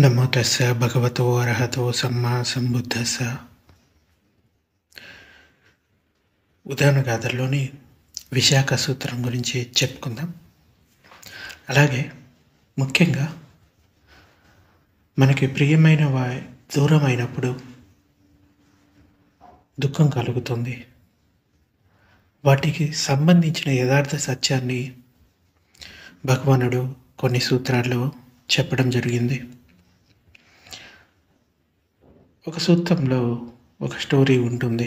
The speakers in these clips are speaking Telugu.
నమో తస్స భగవతో అర్హతో సమ్మా సంబుద్ధస్స. ఉదాహరణ గాథల్లోని విశాఖ సూత్రం గురించి చెప్పుకుందాం. అలాగే ముఖ్యంగా మనకి ప్రియమైన దూరం అయినప్పుడు దుఃఖం కలుగుతుంది. వాటికి సంబంధించిన యథార్థ సత్యాన్ని భగవానుడు కొన్ని సూత్రాల్లో చెప్పడం జరిగింది. ఒక సూత్రంలో ఒక స్టోరీ ఉంటుంది.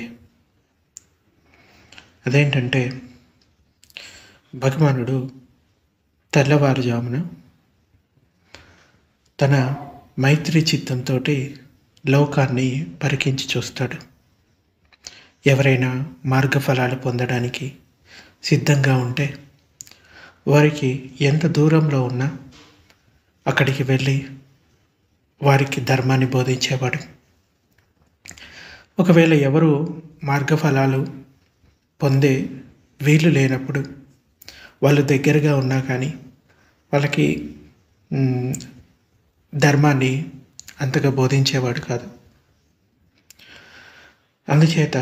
అదేంటంటే, భగవానుడు తెల్లవారుజామున తన మైత్రి చిత్తంతో లోకాన్ని పరికించి చూస్తాడు. ఎవరైనా మార్గఫలాలు పొందడానికి సిద్ధంగా ఉంటే వారికి ఎంత దూరంలో ఉన్నా అక్కడికి వెళ్ళి వారికి ధర్మాన్ని బోధించేవాడు. ఒకవేళ ఎవరు మార్గఫలాలు పొందే వీలు లేనప్పుడు వాళ్ళు దగ్గరగా ఉన్నా కానీ వాళ్ళకి ధర్మాన్ని అంతగా బోధించేవాడు కాదు. అందుచేత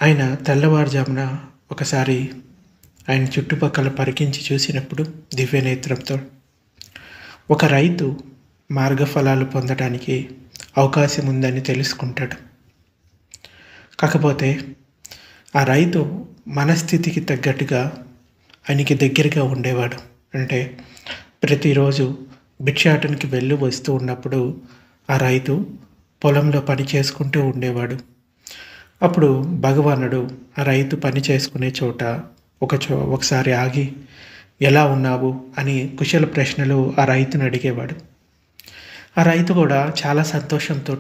ఆయన తెల్లవారుజామున ఒకసారి ఆయన చుట్టుపక్కల పరికించి చూసినప్పుడు దివ్యనేత్రంతో ఒక రైతు మార్గఫలాలు పొందడానికి అవకాశం ఉందని తెలుసుకుంటాడు. కాకపోతే ఆ రైతు మనస్థితికి తగ్గట్టుగా ఆయనకి దగ్గరగా ఉండేవాడు. అంటే ప్రతిరోజు భిక్షాటనకి వెళ్ళి వస్తూ ఉన్నప్పుడు ఆ రైతు పొలంలో పని చేసుకుంటూ ఉండేవాడు. అప్పుడు భగవానుడు ఆ రైతు పని చేసుకునే చోట ఒకసారి ఆగి ఎలా ఉన్నావు అని కుశల ప్రశ్నలు ఆ రైతుని అడిగేవాడు. ఆ రైతు కూడా చాలా సంతోషంతో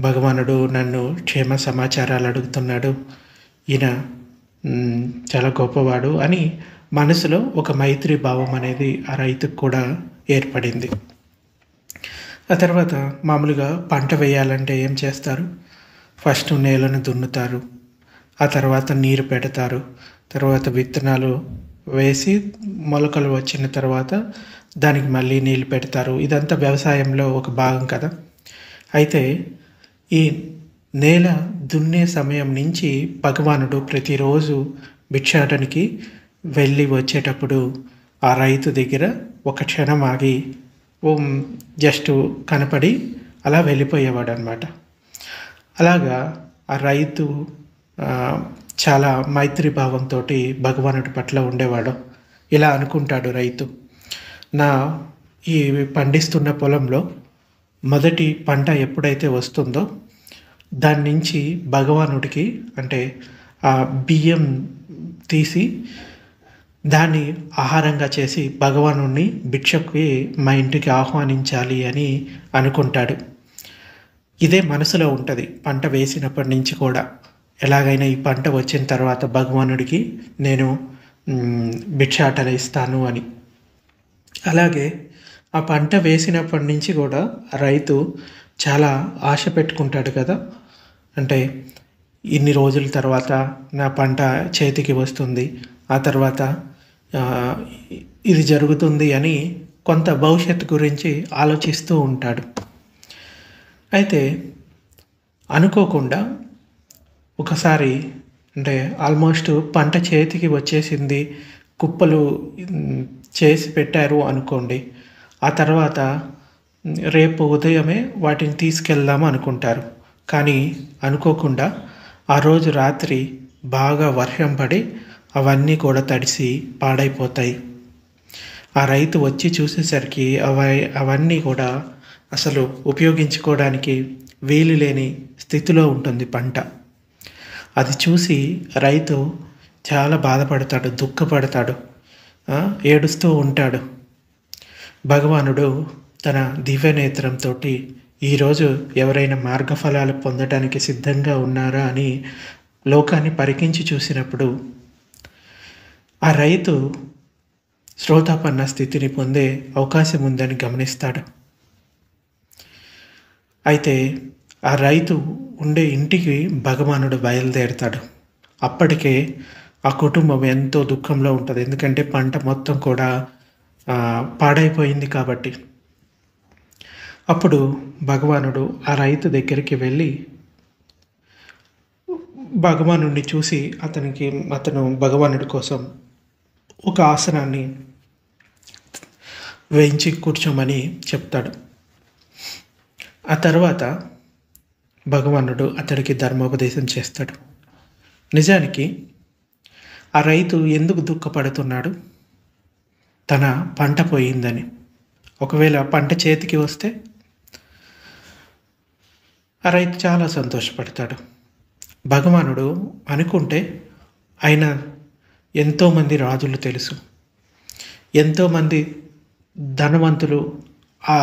భగవానుడు నన్ను క్షేమ సమాచారాలు అడుగుతున్నాడు, ఈయన చాలా గొప్పవాడు అని మనసులో ఒక మైత్రి భావం అనేది ఆ రైతుకు కూడా ఏర్పడింది. ఆ తర్వాత మామూలుగా పంట వేయాలంటే ఏం చేస్తారు? ఫస్ట్ నేలను దున్నుతారు, ఆ తర్వాత నీరు పెడతారు, తర్వాత విత్తనాలు వేసి మొలకలు వచ్చిన తర్వాత దానికి మళ్ళీ నీళ్ళు పెడతారు. ఇదంతా వ్యవసాయంలో ఒక భాగం కదా. అయితే ఈ నేల దున్నే సమయం నుంచి భగవానుడు ప్రతిరోజు భిక్షాటనికి వెళ్ళి వచ్చేటప్పుడు ఆ రైతు దగ్గర ఒక క్షణం ఆగి జస్ట్ కనపడి అలా వెళ్ళిపోయేవాడు అనమాట. అలాగా ఆ రైతు చాలా మైత్రిభావంతో భగవానుడి పట్ల ఉండేవాడు. ఇలా అనుకుంటాడు రైతు, నా ఈ పండిస్తున్న పొలంలో మొదటి పంట ఎప్పుడైతే వస్తుందో దాని నుంచి భగవానుడికి అంటే ఆ బియ్యం తీసి దాన్ని ఆహారంగా చేసి భగవానుడిని భిక్షకి మా ఇంటికి ఆహ్వానించాలి అని అనుకుంటాడు. ఇదే మనసులో ఉంటుంది పంట వేసినప్పటి నుంచి కూడా. ఎలాగైనా ఈ పంట వచ్చిన తర్వాత భగవానుడికి నేను భిక్షాటన ఇస్తాను అని. అలాగే ఆ పంట వేసినప్పటి నుంచి కూడా రైతు చాలా ఆశ పెట్టుకుంటాడు కదా. అంటే ఇన్ని రోజుల తర్వాత నా పంట చేతికి వస్తుంది, ఆ తర్వాత ఇది జరుగుతుంది అని కొంత భవిష్యత్తు గురించి ఆలోచిస్తూ ఉంటాడు. అయితే అనుకోకుండా ఒకసారి అంటే ఆల్మోస్ట్ పంట చేతికి వచ్చేసింది, కుప్పలు చేసి పెట్టారు అనుకోండి. ఆ తర్వాత రేపు ఉదయమే వాటిని తీసుకెళ్దాము అనుకుంటారు. కానీ అనుకోకుండా ఆ రోజు రాత్రి బాగా వర్షం పడి అవన్నీ కూడా తడిసి పాడైపోతాయి. ఆ రైతు వచ్చి చూసేసరికి అవన్నీ కూడా అసలు ఉపయోగించుకోవడానికి వీలు లేని స్థితిలో ఉంటుంది పంట. అది చూసి రైతు చాలా బాధపడతాడు, దుఃఖపడతాడు, ఏడుస్తూ ఉంటాడు. భగవానుడు తన దివ్యనేత్రంతో ఈరోజు ఎవరైనా మార్గఫలాలు పొందడానికి సిద్ధంగా ఉన్నారా అని లోకాన్ని పరికించి చూసినప్పుడు ఆ రైతు శ్రోతాపన్న స్థితిని పొందే అవకాశం ఉందని గమనిస్తాడు. అయితే ఆ రైతు ఉండే ఇంటికి భగవానుడు బయలుదేరుతాడు. అప్పటికే ఆ కుటుంబం ఎంతో దుఃఖంలో ఉంటుంది. ఎందుకంటే పంట మొత్తం కూడా పాడైపోయింది కాబట్టి. అప్పుడు భగవానుడు ఆ రైతు దగ్గరికి వెళ్ళి భగవానుడిని చూసి అతను భగవానుడి కోసం ఒక ఆసనాన్ని వేయించి కూర్చోమని చెప్తాడు. ఆ తర్వాత భగవానుడు అతడికి ధర్మోపదేశం చేస్తాడు. నిజానికి ఆ రైతు ఎందుకు దుఃఖపడుతున్నాడు? తన పంట పోయిందని. ఒకవేళ పంట చేతికి వస్తే ఆ రైతు చాలా సంతోషపడతాడు. భగవానుడు అనుకుంటే ఆయన ఎంతోమంది రాజులు తెలుసు, ఎంతోమంది ధనవంతులు ఆ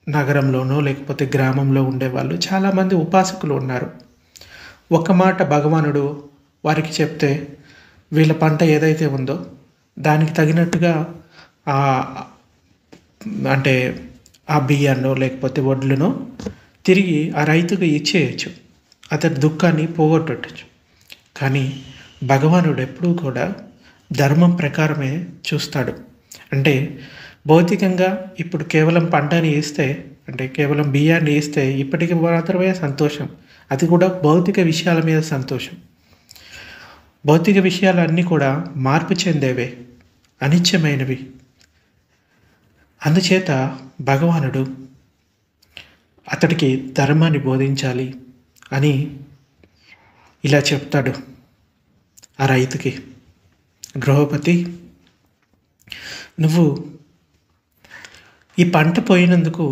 నగరంలోనో లేకపోతే గ్రామంలో ఉండేవాళ్ళు చాలామంది ఉపాసకులు ఉన్నారు. ఒక మాట భగవానుడు వారికి చెప్తే వీళ్ళ పంట ఏదైతే ఉందో దానికి తగినట్టుగా అంటే ఆ బియ్యాన్నో లేకపోతే వడ్లునో తిరిగి ఆ రైతుకు ఇచ్చేయచ్చు, అతని దుఃఖాన్ని పోగొట్టచ్చు. కానీ భగవానుడు ఎప్పుడూ కూడా ధర్మం ప్రకారమే చూస్తాడు. అంటే భౌతికంగా ఇప్పుడు కేవలం పంటని వేస్తే, అంటే కేవలం బియ్యాన్ని వేస్తే ఇప్పటికి మాత్రమే సంతోషం, అది కూడా భౌతిక విషయాల మీద సంతోషం. భౌతిక విషయాలన్నీ కూడా మార్పు చెందేవే, అనిత్యమైనవి. అందుచేత భగవానుడు అతడికి ధర్మాన్ని బోధించాలి అని ఇలా చెప్తాడు ఆ రైతుకి. గృహపతి, నువ్వు ఈ పంట పోయినందుకు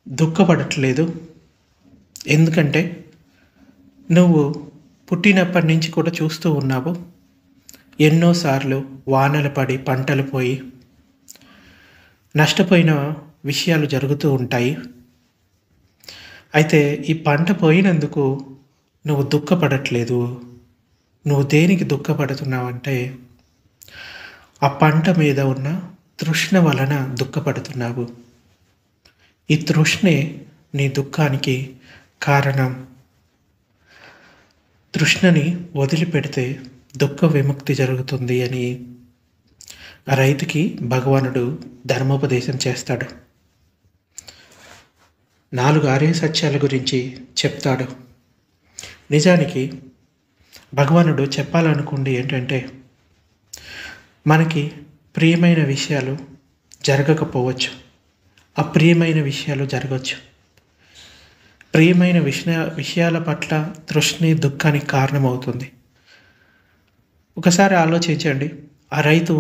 దుఃఖపడట్లేదు. ఎందుకంటే నువ్వు పుట్టినప్పటి నుంచి కూడా చూస్తూ ఉన్నావు, ఎన్నోసార్లు వానలు పడి పంటలు పోయి నష్టపోయిన విషయాలు జరుగుతూ ఉంటాయి. అయితే ఈ పంట పోయినందుకు నువ్వు దుఃఖపడట్లేదు. నువ్వు దేనికి దుఃఖపడుతున్నావంటే ఆ పంట మీద ఉన్న తృష్ణ వలన దుఃఖపడుతున్నావు. ఈ తృష్ణే నీ దుఃఖానికి కారణం. తృష్ణని వదిలిపెడితే దుఃఖ విముక్తి జరుగుతుంది అని ఆ రైతుకి భగవానుడు ధర్మోపదేశం చేస్తాడు. 4 ఆర్య సత్యాల గురించి చెప్తాడు. నిజానికి భగవానుడు చెప్పాలనుకుంది ఏంటంటే, మనకి ప్రియమైన విషయాలు జరగకపోవచ్చు, అప్రియమైన విషయాలు జరగవచ్చు. ప్రియమైన విషయాల పట్ల తృష్ణి దుఃఖానికి కారణమవుతుంది. ఒకసారి ఆలోచించండి, ఆ రైతు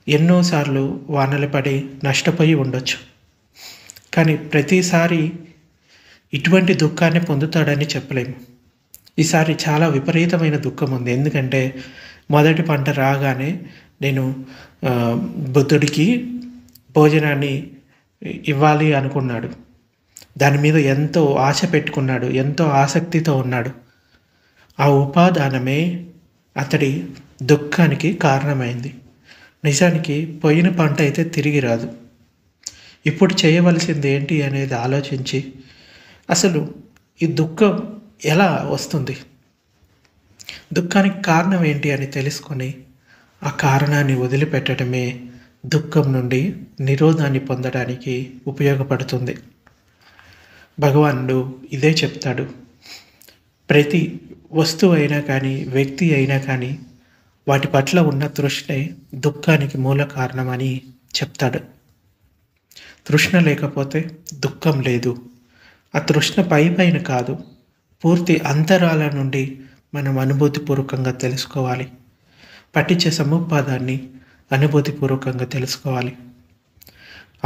ఎన్నోసార్లు వానలు పడి నష్టపోయి ఉండొచ్చు, కానీ ప్రతిసారి ఇటువంటి దుఃఖాన్ని పొందుతాడని చెప్పలేము. ఈసారి చాలా విపరీతమైన దుఃఖం ఉంది. ఎందుకంటే మొదటి పంట రాగానే నేను బుద్ధుడికి భోజనాన్ని ఇవ్వాలి అనుకున్నాడు. దాని మీద ఎంతో ఆశ పెట్టుకున్నాడు, ఎంతో ఆసక్తితో ఉన్నాడు. ఆ ఉపాదానమే అతడి దుఃఖానికి కారణమైంది. నిజానికి పోయిన పంట అయితే తిరిగి రాదు. ఇప్పుడు చేయవలసింది ఏంటి అనేది ఆలోచించి అసలు ఈ దుఃఖం ఎలా వస్తుంది, దుఃఖానికి కారణం ఏంటి అని తెలుసుకొని ఆ కారణాన్ని వదిలిపెట్టడమే దుఃఖం నుండి నిరోధాన్ని పొందడానికి ఉపయోగపడుతుంది. భగవానుడు ఇదే చెప్తాడు. ప్రతి వస్తువు అయినా కానీ, వ్యక్తి అయినా కానీ వాటి పట్ల ఉన్న తృష్ణే దుఃఖానికి మూల కారణమని చెప్తాడు. తృష్ణ లేకపోతే దుఃఖం లేదు. ఆ తృష్ణ పైన కాదు, పూర్తి అంతరాల నుండి మనం అనుభూతిపూర్వకంగా తెలుసుకోవాలి. పఠించే సముపాదాన్ని అనుభూతిపూర్వకంగా తెలుసుకోవాలి.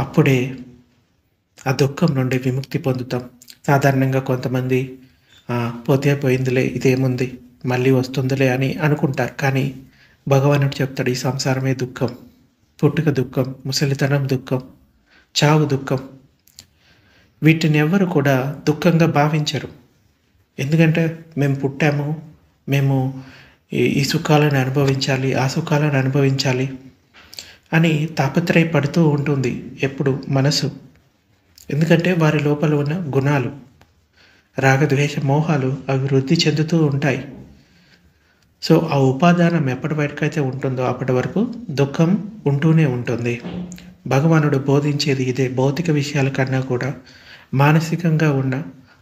అప్పుడే ఆ దుఃఖం నుండి విముక్తి పొందుతాం. సాధారణంగా కొంతమంది పోతే పోయిందిలే, ఇదేముంది, మళ్ళీ వస్తుందిలే అని అనుకుంటారు. కానీ భగవానుడు చెప్తాడు, ఈ సంసారమే దుఃఖం, పుట్టుక దుఃఖం, ముసలితనం దుఃఖం, చావు దుఃఖం. వీటిని ఎవరు కూడా దుఃఖంగా భావించరు. ఎందుకంటే మేము పుట్టాము, మేము ఈ సుఖాలను అనుభవించాలి, ఆ సుఖాలను అనుభవించాలి అని తాపత్రయపడుతూ ఉంటుంది ఎప్పుడు మనసు. ఎందుకంటే వారి లోపల ఉన్న గుణాలు, రాగద్వేష మోహాలు అవి వృద్ధి చెందుతూ ఉంటాయి. సో ఆ ఉపాదానం ఎప్పటి వరకు అయితే ఉంటుందో అప్పటి వరకు దుఃఖం ఉంటూనే ఉంటుంది. భగవానుడు బోధించేది ఇదే. భౌతిక విషయాల కన్నా కూడా మానసికంగా ఉన్న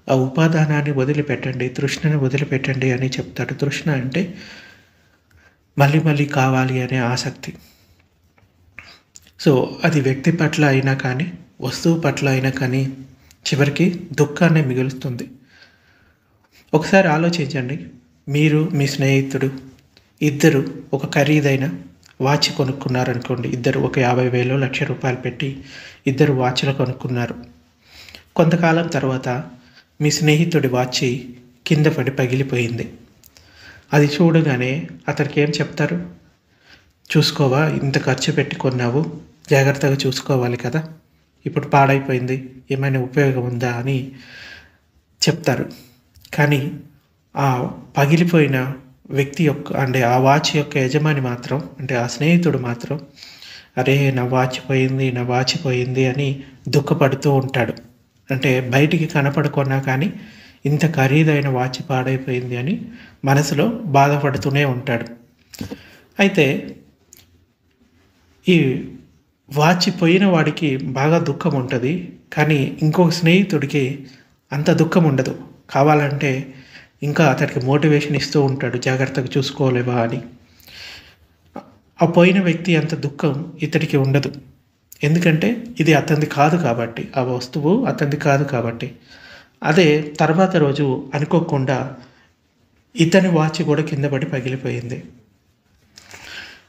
ఆ ఉపాదానాన్ని వదిలిపెట్టండి, తృష్ణని వదిలిపెట్టండి అని చెప్తాడు. తృష్ణ అంటే మళ్ళీ మళ్ళీ కావాలి అనే ఆసక్తి. సో అది వ్యక్తి పట్ల అయినా కానీ, వస్తువు పట్ల అయినా కానీ చివరికి దుఃఖాన్ని మిగులుస్తుంది. ఒకసారి ఆలోచించండి, మీరు మీ స్నేహితుడు ఇద్దరు ఒక ఖరీదైన వాచ్ కొనుక్కున్నారనుకోండి. ఇద్దరు ఒక 50,000 1,00,000 రూపాయలు పెట్టి ఇద్దరు వాచ్లు కొనుక్కున్నారు. కొంతకాలం తర్వాత మీ స్నేహితుడి వాచ్ కింద పడి పగిలిపోయింది. అది చూడగానే అతనికి ఏం చెప్తారు? చూసుకోవా, ఇంత ఖర్చు పెట్టి కొన్నావు, జాగ్రత్తగా చూసుకోవాలి కదా, ఇప్పుడు పాడైపోయింది, ఏమైనా ఉపయోగం ఉందా అని చెప్తారు. కానీ ఆ పగిలిపోయిన వ్యక్తి యొక్క అంటే ఆ వాచ్ యొక్క యజమాని మాత్రం, అంటే ఆ స్నేహితుడు మాత్రం, అరే నా వాచ్ పోయింది, నా వాచ్ పోయింది అని దుఃఖపడుతూ ఉంటాడు. అంటే బయటికి కనపడుకున్నా కానీ ఇంత ఖరీదైన వాచ్ పాడైపోయింది అని మనసులో బాధపడుతూనే ఉంటాడు. అయితే ఈ వాచ్ పోయిన వాడికి బాగా దుఃఖం ఉంటుంది, కానీ ఇంకొక స్నేహితుడికి అంత దుఃఖం ఉండదు. కావాలంటే ఇంకా అతడికి మోటివేషన్ ఇస్తూ ఉంటాడు, జాగ్రత్తగా చూసుకోలేవా అని. ఆ పోయిన వ్యక్తి అంత దుఃఖం ఇతడికి ఉండదు. ఎందుకంటే ఇది అతనిది కాదు కాబట్టి, ఆ వస్తువు అతనిది కాదు కాబట్టి. అదే తర్వాత రోజు అనుకోకుండా ఇతని వాచ్ కూడా కింద పడి పగిలిపోయింది.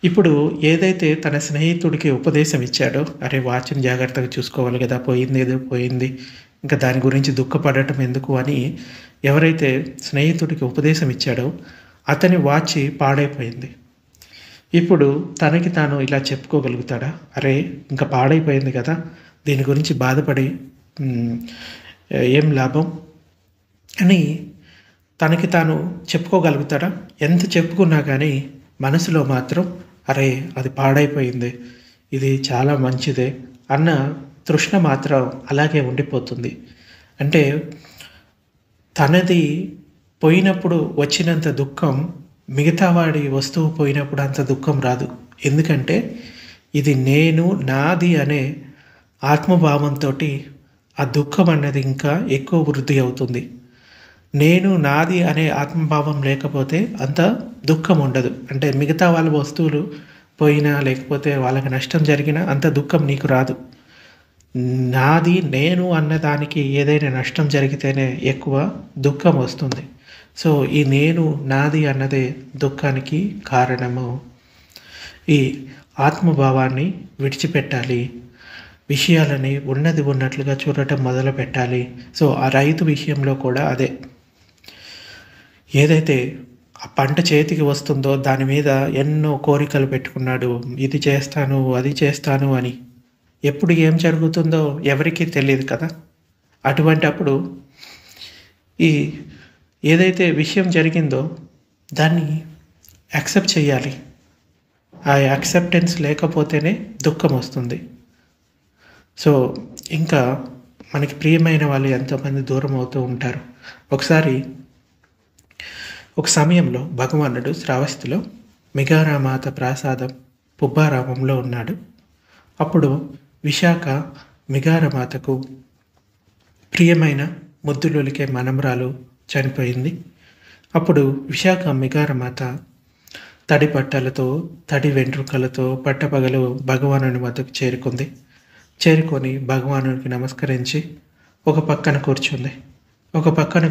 ఇప్పుడు ఏదైతే తన స్నేహితుడికి ఉపదేశం ఇచ్చాడో, అరే వాచ్ని జాగ్రత్తగా చూసుకోవాలి కదా, పోయింది ఏదో పోయింది, ఇంకా దాని గురించి దుఃఖపడటం ఎందుకు అని ఎవరైతే స్నేహితుడికి ఉపదేశం ఇచ్చాడో అతని వాచ్ పాడైపోయింది. ఇప్పుడు తనకి తాను ఇలా చెప్పుకోగలుగుతాడా? అరే ఇంకా పాడైపోయింది కదా, దీని గురించి బాధపడి ఏం లాభం అని తనకి తాను చెప్పుకోగలుగుతాడా? ఎంత చెప్పుకున్నా కానీ మనసులో మాత్రం అరే అది పాడైపోయింది, ఇది చాలా మంచిదే అన్న తృష్ణ మాత్రం అలాగే ఉండిపోతుంది. అంటే తనది పోయినప్పుడు వచ్చినంత దుఃఖం మిగతా వాడి వస్తువు పోయినప్పుడు అంత దుఃఖం రాదు. ఎందుకంటే ఇది నేను, నాది అనే ఆత్మభావంతో ఆ దుఃఖం అన్నది ఇంకా ఎక్కువ వృద్ధి అవుతుంది. నేను, నాది అనే ఆత్మభావం లేకపోతే అంత దుఃఖం ఉండదు. అంటే మిగతా వాళ్ళ వస్తువులు పోయినా లేకపోతే వాళ్ళకి నష్టం జరిగినా అంత దుఃఖం నీకు రాదు. నాది, నేను అన్నదానికి ఏదైనా నష్టం జరిగితేనే ఎక్కువ దుఃఖం వస్తుంది. సో ఈ నేను, నాది అన్నదే దుఃఖానికి కారణము. ఈ ఆత్మభావాన్ని విడిచిపెట్టాలి, విషయాలని ఉన్నది ఉన్నట్లుగా చూడటం మొదలు పెట్టాలి. సో ఆ రైతు విషయంలో కూడా అదే. ఏదైతే ఆ పంట చేతికి వస్తుందో దాని మీద ఎన్నో కోరికలు పెట్టుకున్నాడు, ఇది చేస్తాను అది చేస్తాను అని. ఎప్పుడు ఏం జరుగుతుందో ఎవరికీ తెలియదు కదా. అటువంటి అప్పుడు ఈ ఏదైతే విషయం జరిగిందో దాన్ని యాక్సెప్ట్ చేయాలి. ఆ యాక్సెప్టెన్స్ లేకపోతేనే దుఃఖం వస్తుంది. సో ఇంకా మనకి ప్రియమైన వాళ్ళు ఎంతోమంది దూరం అవుతూ ఉంటారు. ఒక సమయంలో భగవానుడు శ్రావస్తిలో మిగారామాత ప్రాసాదం పుబ్బారామంలో ఉన్నాడు. అప్పుడు విశాఖ మిగారమాతకు ప్రియమైన ముద్దులొలికే మనమరాలు చనిపోయింది. అప్పుడు విశాఖ మిగారమాత తడి బట్టలతో, తడి వెంట్రుకలతో పట్టపగలు భగవానుని వద్దకు చేరుకొని భగవానునికి నమస్కరించి ఒక పక్కన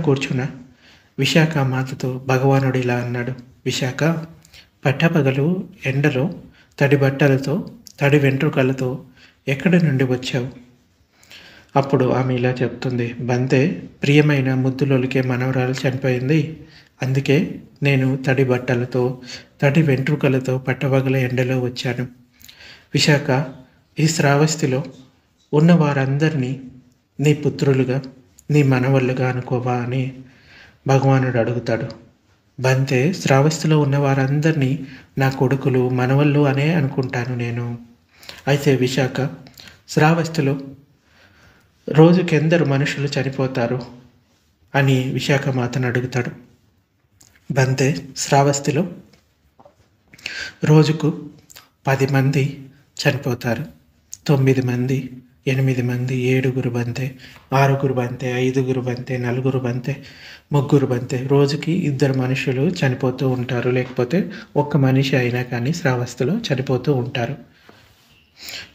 కూర్చున్న విశాఖ మాతతో భగవానుడు ఇలా అన్నాడు, విశాఖ, పట్టపగలు ఎండలో తడి బట్టలతో, తడి వెంట్రుకలతో ఎక్కడి నుండి వచ్చావు? అప్పుడు ఆమె ఇలా చెప్తుంది, బంతే, ప్రియమైన ముద్దులొలికే మనవరాలు చనిపోయింది, అందుకే నేను తడి బట్టలతో, తడి వెంట్రుకలతో పట్టపగల ఎండలో వచ్చాను. విశాఖ, ఈ శ్రావస్తిలో ఉన్న వారందరినీ నీ పుత్రులుగా, నీ మనవళ్ళుగా అనుకోవా అని భగవానుడు అడుగుతాడు. బంతే, శ్రావస్తిలో ఉన్న వారందరినీ నా కొడుకులు, మనవళ్ళు అనే అనుకుంటాను నేను. అయితే విశాఖ, శ్రావస్తిలో రోజుకెందరు మనుషులు చనిపోతారు అని విశాఖ మాతను అడుగుతాడు. బంతే, శ్రావస్తిలో రోజుకు 10 మంది చనిపోతారు. 9 మంది, 8 మంది, 7 బంతే, 6 బంతే, 5 బంతే, 4 బంతే, 3 బంతే. రోజుకి 2 మనుషులు చనిపోతూ ఉంటారు. లేకపోతే ఒక్క మనిషి అయినా కానీ శ్రావస్తులో చనిపోతూ ఉంటారు.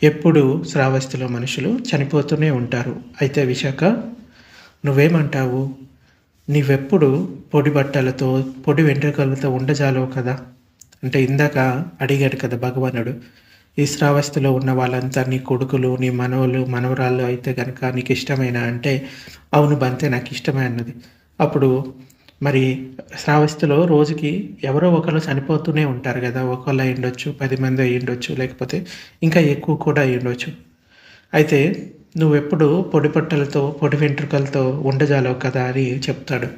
ఎప్పుడు శ్రావస్తులో మనుషులు చనిపోతూనే ఉంటారు. అయితే విశాఖ, నువ్వేమంటావు? నీవెప్పుడు పొడి బట్టలతో, పొడి వెంట్రుకలతో ఉండజాలవు కదా. అంటే ఇందాక అడిగాడు కదా భగవానుడు, ఈ శ్రావస్తులో ఉన్న వాళ్ళంతా నీ కొడుకులు, నీ మనవలు, మనవరాళ్ళు అయితే కనుక నీకు ఇష్టమేనా అంటే, అవును బంతే నాకు ఇష్టమే అన్నది. అప్పుడు మరి శ్రావస్తులో రోజుకి ఎవరో ఒకరు చనిపోతూనే ఉంటారు కదా. ఒకళ్ళు అయి ఉండొచ్చు, 10 మంది అయి ఉండొచ్చు, లేకపోతే ఇంకా ఎక్కువ కూడా అయి ఉండొచ్చు. అయితే నువ్వెప్పుడు పొడి బట్టలతో, పొడి వెంట్రుకలతో ఉండజాలవు కదా అని చెప్తాడు.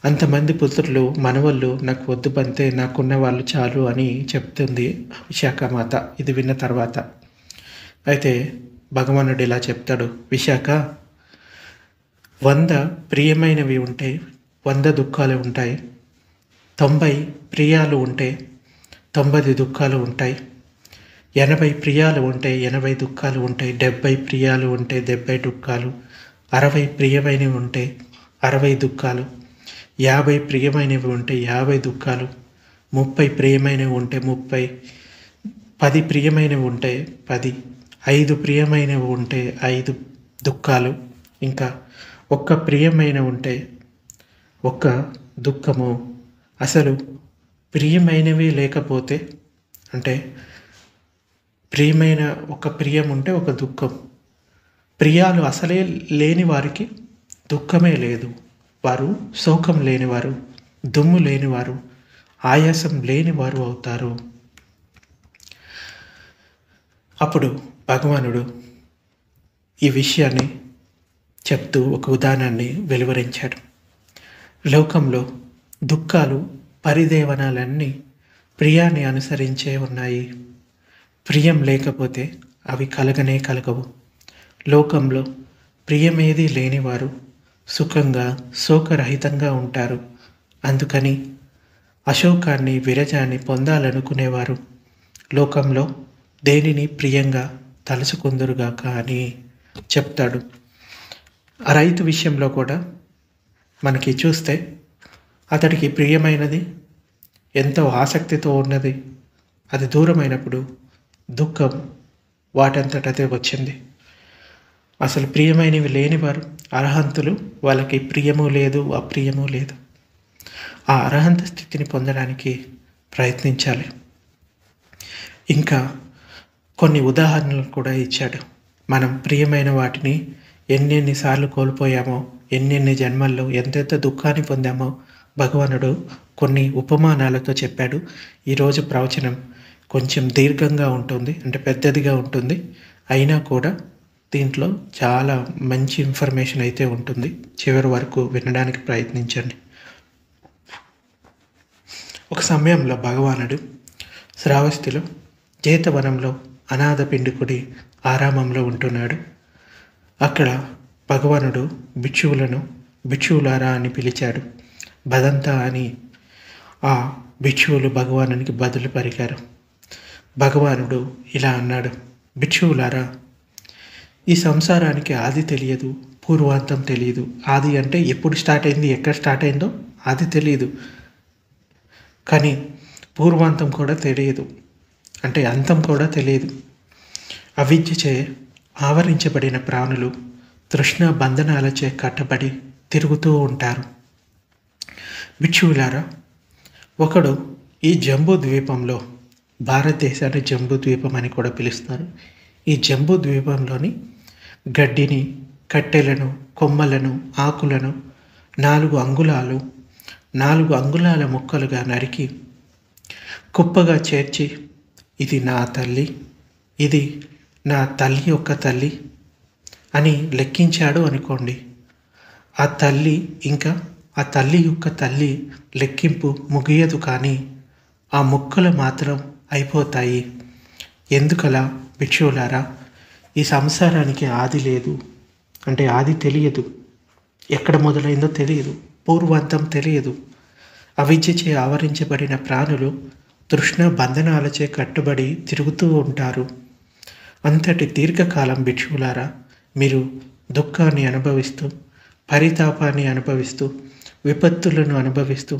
అంతమంది పుత్రులు, మనవళ్ళు నాకు వద్దు బంతే, నాకున్న వాళ్ళు చాలు అని చెప్తుంది విశాఖమాత. ఇది విన్న తర్వాత అయితే భగవానుడు ఇలా చెప్తాడు, విశాఖ, 100 ప్రియమైనవి ఉంటే 100 దుఃఖాలు ఉంటాయి. 90 ప్రియాలు ఉంటే 90 దుఃఖాలు ఉంటాయి. 80 ప్రియాలు ఉంటే 80 దుఃఖాలు ఉంటాయి. 70 ప్రియాలు ఉంటే 70 దుఃఖాలు. 60 ప్రియమైనవి ఉంటే 60 దుఃఖాలు. 50 ప్రియమైనవి ఉంటే 50 దుఃఖాలు. 30 ప్రియమైనవి ఉంటే 30. 10 ప్రియమైనవి ఉంటే 10. 5 ప్రియమైనవి ఉంటే 5 దుఃఖాలు. ఇంకా ఒక్క ప్రియమైన ఉంటే ఒక్క దుఃఖము. అసలు ప్రియమైనవి లేకపోతే, అంటే ప్రియమైన ఒక ప్రియం ఉంటే ఒక దుఃఖం. ప్రియాలు అసలే లేని వారికి దుఃఖమే లేదు. వారు శోకం లేనివారు, దుమ్ము లేనివారు, ఆయాసం లేనివారు అవుతారు. అప్పుడు భగవానుడు ఈ విషయాన్ని చెప్తూ ఒక ఉదాహరణని వెలువరించాడు. లోకంలో దుఃఖాలు, పరిదేవనాలన్నీ ప్రియాన్ని అనుసరించే ఉన్నాయి. ప్రియం లేకపోతే అవి కలగనే కలగవు. లోకంలో ప్రియమేది లేనివారు సుఖంగా, శోకరహితంగా ఉంటారు. అందుకని అశోకాన్ని, విరజాన్ని పొందాలనుకునేవారు లోకంలో దేనిని ప్రియంగా తలుచుకుందురుగాక అని చెప్తాడు. ఆ రైతు విషయంలో కూడా మనకి చూస్తే, అతడికి ప్రియమైనది, ఎంతో ఆసక్తితో ఉన్నది, అది దూరమైనప్పుడు దుఃఖం వాటంతటదే వచ్చింది. అసలు ప్రియమైనవి లేనివారు అర్హంతులు, వాళ్ళకి ప్రియము లేదు, అప్రియము లేదు. ఆ అర్హంత స్థితిని పొందడానికి ప్రయత్నించాలి. ఇంకా కొన్ని ఉదాహరణలు కూడా ఇచ్చాడు. మనం ప్రియమైన వాటిని ఎన్నెన్నిసార్లు కోల్పోయామో, ఎన్నెన్ని జన్మల్లో ఎంతెంత దుఃఖాన్ని పొందామో భగవానుడు కొన్ని ఉపమానాలతో చెప్పాడు. ఈరోజు ప్రవచనం కొంచెం దీర్ఘంగా ఉంటుంది, అంటే పెద్దదిగా ఉంటుంది. అయినా కూడా దీంట్లో చాలా మంచి ఇన్ఫర్మేషన్ అయితే ఉంటుంది. చివరి వరకు వినడానికి ప్రయత్నించండి. ఒక సమయంలో భగవానుడు శ్రావస్తిలో జేతవనంలో అనాథ పిండికుడి ఆరామంలో ఉంటున్నాడు. అక్కడ భగవానుడు భిక్షువులారా అని పిలిచాడు. బదంతా అని ఆ భిక్షువులు భగవానునికి బదులు పలికారు. భగవానుడు ఇలా అన్నాడు, భిక్షువులారా, ఈ సంసారానికి ఆది తెలియదు, పూర్వాంతం తెలియదు. ఆది అంటే ఎప్పుడు స్టార్ట్ అయింది, ఎక్కడ స్టార్ట్ అయిందో అది తెలియదు. కానీ పూర్వాంతం కూడా తెలియదు, అంటే అంతం కూడా తెలియదు. అవిద్యచే ఆవరించబడిన ప్రాణులు తృష్ణ బంధనాలచే కట్టబడి తిరుగుతూ ఉంటారు. భిక్షువులారా, ఒకడు ఈ జంబూ ద్వీపంలో, భారతదేశాన్ని జంబూ ద్వీపం అని కూడా పిలుస్తారు, ఈ జంబూ ద్వీపంలోని గడ్డిని, కట్టెలను, కొమ్మలను, ఆకులను 4 అంగుళాల ముక్కలుగా నరికి కుప్పగా చేర్చి, ఇది నా తల్లి, ఇది నా తల్లి యొక్క తల్లి అని లెక్కించాడు అనుకోండి. ఆ తల్లి ఇంకా ఆ తల్లి యొక్క తల్లి లెక్కింపు ముగియదు, కానీ ఆ ముక్కలు మాత్రం అయిపోతాయి. ఎందుకలా భిక్షువులారా? ఈ సంసారానికి ఆది లేదు, అంటే ఆది తెలియదు, ఎక్కడ మొదలైందో తెలియదు, పూర్వాంతం తెలియదు. అవిద్యచే ఆవరించబడిన ప్రాణులు తృష్ణ బంధనాలచే కట్టుబడి తిరుగుతూ ఉంటారు. అంతటి దీర్ఘకాలం భిక్షువులారా, మీరు దుఃఖాన్ని అనుభవిస్తూ, పరితాపాన్ని అనుభవిస్తూ, విపత్తులను అనుభవిస్తూ,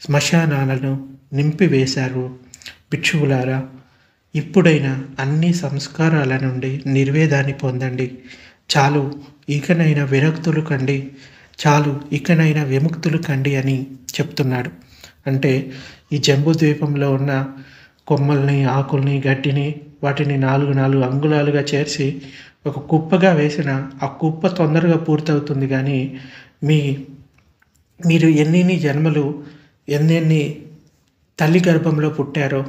శ్మశానాలను నింపివేశారు. భిక్షువులారా, ఇప్పుడైనా అన్ని సంస్కారాల నుండి నిర్వేదాన్ని పొందండి. చాలు, ఇకనైనా విరక్తులు కండి. చాలు, ఇకనైనా విముక్తులు కండి అని చెప్తున్నాడు. అంటే ఈ జంబూ ద్వీపంలో ఉన్న కొమ్మల్ని, ఆకుల్ని, గడ్డిని వాటిని 4 అంగుళాలుగా చేర్చి ఒక కుప్పగా వేసిన ఆ కుప్ప తొందరగా పూర్తవుతుంది. కానీ మీరు ఎన్ని జన్మలు ఎన్ని తల్లి గర్భంలో పుట్టారో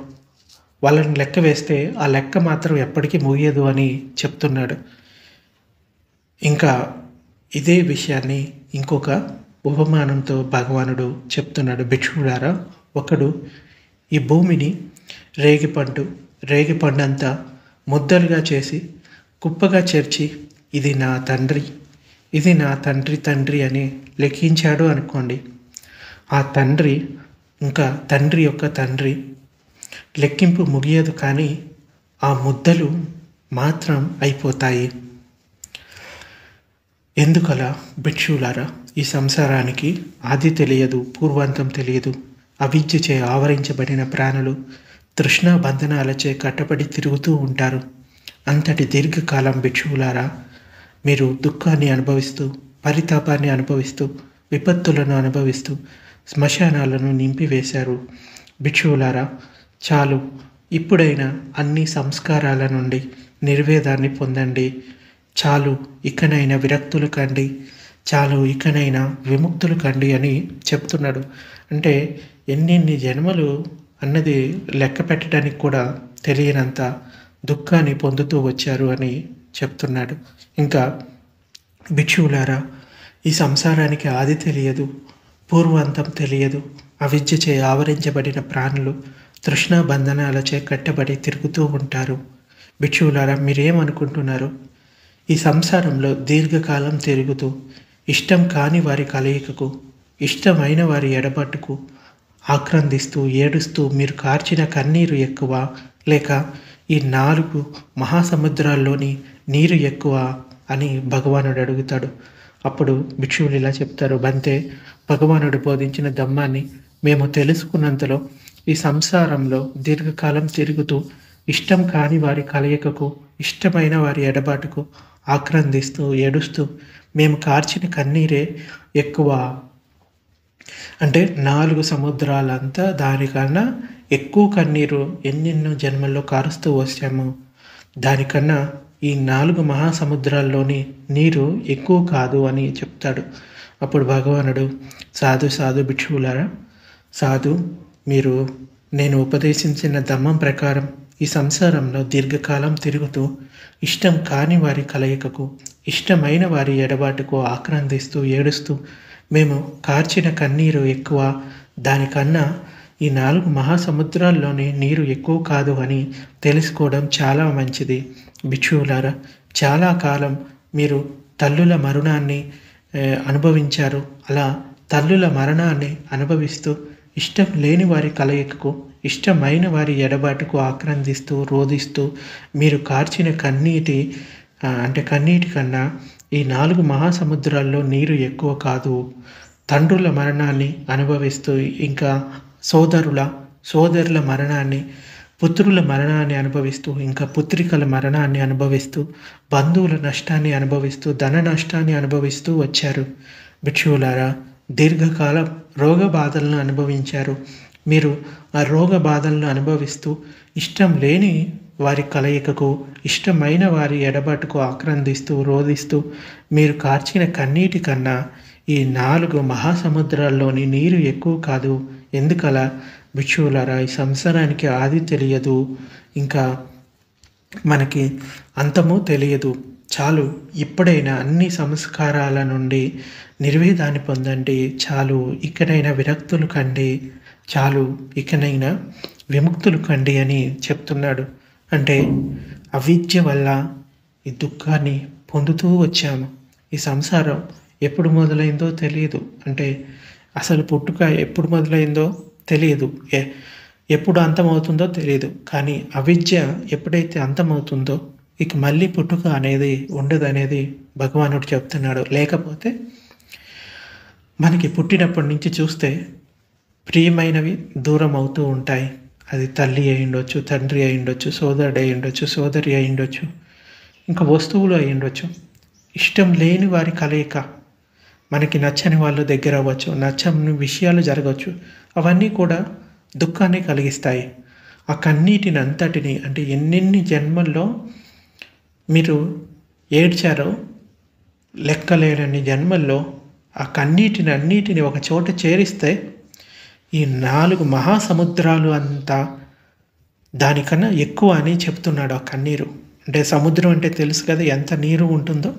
వాళ్ళని లెక్క వేస్తే ఆ లెక్క మాత్రం ఎప్పటికీ ముగియదు అని చెప్తున్నాడు. ఇంకా ఇదే విషయాన్ని ఇంకొక ఉపమానంతో భగవానుడు చెప్తున్నాడు. భిక్షువులారా, ఒకడు ఈ భూమిని రేగిపండంతా ముద్దలుగా చేసి కుప్పగా చేర్చి ఇది నా తండ్రి, ఇది నా తండ్రి అని లెక్కించాడు అనుకోండి. ఆ తండ్రి ఇంకా తండ్రి యొక్క తండ్రి లెక్కింపు ముగియదు, కానీ ఆ ముద్దలు మాత్రం అయిపోతాయి. ఎందుకలా భిక్షువులారా? ఈ సంసారానికి ఆది తెలియదు, పూర్వాంతం తెలియదు. అవిద్యచే ఆవరించబడిన ప్రాణులు తృష్ణ బంధనాలచే కట్టబడి తిరుగుతూ ఉంటారు. అంతటి దీర్ఘకాలం భిక్షువులారా, మీరు దుఃఖాన్ని అనుభవిస్తూ, పరితాపాన్ని అనుభవిస్తూ, విపత్తులను అనుభవిస్తూ, శ్మశానాలను నింపివేశారు. భిక్షువులారా, చాలు, ఇప్పుడైనా అన్ని సంస్కారాల నుండి నిర్వేదాన్ని పొందండి. చాలు, ఇకనైనా విరక్తులు కండి. చాలు, ఇకనైనా విముక్తులు కండి అని చెప్తున్నాడు. అంటే ఎన్ని జన్మలు అన్నది లెక్క పెట్టడానికి కూడా తెలియనంత దుఃఖాన్ని పొందుతూ వచ్చారు అని చెప్తున్నాడు. ఇంకా భిక్షువులారా, ఈ సంసారానికి ఆది తెలియదు, పూర్వాంతం తెలియదు. అవిద్యచే ఆవరించబడిన ప్రాణులు తృష్ణ బంధనాలచే కట్టబడి తిరుగుతూ ఉంటారు. భిక్షువులారా, మీరేమనుకుంటున్నారు? ఈ సంసారంలో దీర్ఘకాలం తిరుగుతూ ఇష్టం కాని వారి కలయికకు, ఇష్టమైన వారి ఎడబాటుకు ఆక్రందిస్తూ ఏడుస్తూ మీరు కార్చిన కన్నీరు ఎక్కువ, లేక ఈ 4 మహాసముద్రాల్లోని నీరు ఎక్కువ అని భగవానుడు అడుగుతాడు. అప్పుడు భిక్షువులు ఇలా చెప్తారు: బంతే, భగవానుడు బోధించిన ధమ్మాన్ని మేము తెలుసుకున్నంతలో ఈ సంసారంలో దీర్ఘకాలం తిరుగుతూ ఇష్టం కాని వారి కలయికకు, ఇష్టమైన వారి ఎడబాటుకు ఆక్రందిస్తూ ఏడుస్తూ మేము కార్చిన కన్నీరే ఎక్కువ. అంటే 4 సముద్రాలంతా దానికన్నా ఎక్కువ కన్నీరు ఎన్నెన్నో జన్మల్లో కారుస్తూ వచ్చాము. దానికన్నా ఈ 4 మహాసముద్రాల్లోని నీరు ఎక్కువ కాదు అని చెప్తాడు. అప్పుడు భగవానుడు, సాధు భిక్షువులారా, మీరు నేను ఉపదేశించిన ధమ్మం ప్రకారం ఈ సంసారంలో దీర్ఘకాలం తిరుగుతూ ఇష్టం కాని వారి కలయికకు, ఇష్టమైన వారి ఎడబాటుకు ఆక్రందిస్తూ ఏడుస్తూ మేము కార్చిన కన్నీరు ఎక్కువ, దానికన్నా ఈ 4 మహాసముద్రాల్లోనే నీరు ఎక్కువ కాదు అని తెలుసుకోవడం చాలా మంచిది. భిక్షువులారా, చాలా కాలం మీరు తల్లుల మరణాన్ని అనుభవించారు. అలా తల్లుల మరణాన్ని అనుభవిస్తూ ఇష్టం లేని వారి కలయికకు, ఇష్టమైన వారి ఎడబాటుకు ఆక్రందిస్తూ రోధిస్తూ మీరు కార్చిన కన్నీటి కన్నా ఈ 4 మహాసముద్రాల్లో నీరు ఎక్కువ కాదు. తండ్రుల మరణాన్ని అనుభవిస్తూ, ఇంకా సోదరుల మరణాన్ని, పుత్రుల మరణాన్ని అనుభవిస్తూ, ఇంకా పుత్రికల మరణాన్ని అనుభవిస్తూ, బంధువుల నష్టాన్ని అనుభవిస్తూ, ధన నష్టాన్ని అనుభవిస్తూ వచ్చారు. భిక్షువులారా, దీర్ఘకాలం రోగ బాధలను అనుభవించారు. మీరు ఆ రోగ బాధలను అనుభవిస్తూ ఇష్టం లేని వారి కలయికకు, ఇష్టమైన వారి ఎడబాటుకు ఆక్రందిస్తూ రోధిస్తూ మీరు కార్చిన కన్నీటి కన్నా ఈ 4 మహాసముద్రాల్లోని నీరు ఎక్కువ కాదు. ఎందుకలా? భిక్షువులారా, ఈ సంసారానికి ఆది తెలియదు, ఇంకా మనకి అంతము తెలియదు. చాలు, ఇప్పుడైనా అన్ని సంస్కారాల నుండి నిర్వేదాన్ని పొందండి. చాలు, ఇకనైనా విరక్తులు కండి. చాలు, ఇకనైనా విముక్తులు కండి అని చెప్తున్నాడు. అంటే అవిద్య వల్ల ఈ దుఃఖాన్ని పొందుతూ వచ్చాము. ఈ సంసారం ఎప్పుడు మొదలైందో తెలియదు. అంటే అసలు పుట్టుక ఎప్పుడు మొదలైందో తెలియదు. ఎప్పుడు అంతమవుతుందో తెలియదు. కానీ అవిద్య ఎప్పుడైతే అంతమవుతుందో ఇక మళ్ళీ పుట్టుక అనేది ఉండదనేది భగవానుడు చెప్తున్నాడు. లేకపోతే మనకి పుట్టినప్పటి నుంచి చూస్తే ప్రియమైనవి దూరం అవుతూ ఉంటాయి. అది తల్లి అయి ఉండొచ్చు, తండ్రి అయి ఉండొచ్చు, సోదరుడు అయి ఉండొచ్చు, సోదరి అయి ఉండొచ్చు, ఇంకా వస్తువులు అయి ఉండొచ్చు. ఇష్టం లేని వారి కలయిక, మనకి నచ్చని వాళ్ళు దగ్గర అవ్వచ్చు, నచ్చని విషయాలు జరగవచ్చు. అవన్నీ కూడా దుఃఖాన్ని కలిగిస్తాయి. ఆ కన్నీటిని అంతటిని అంటే ఎన్నెన్ని జన్మల్లో మీరు ఏడ్చారో లెక్కలేనన్ని జన్మల్లో ఆ కన్నీటిని అన్నిటిని ఒక చోట చేరిస్తే ఈ 4 మహాసముద్రాలు అంతా దానికన్నా ఎక్కువ అని చెప్తున్నాడు ఆ కన్నీరు. అంటే సముద్రం అంటే తెలుసు కదా ఎంత నీరు ఉంటుందో.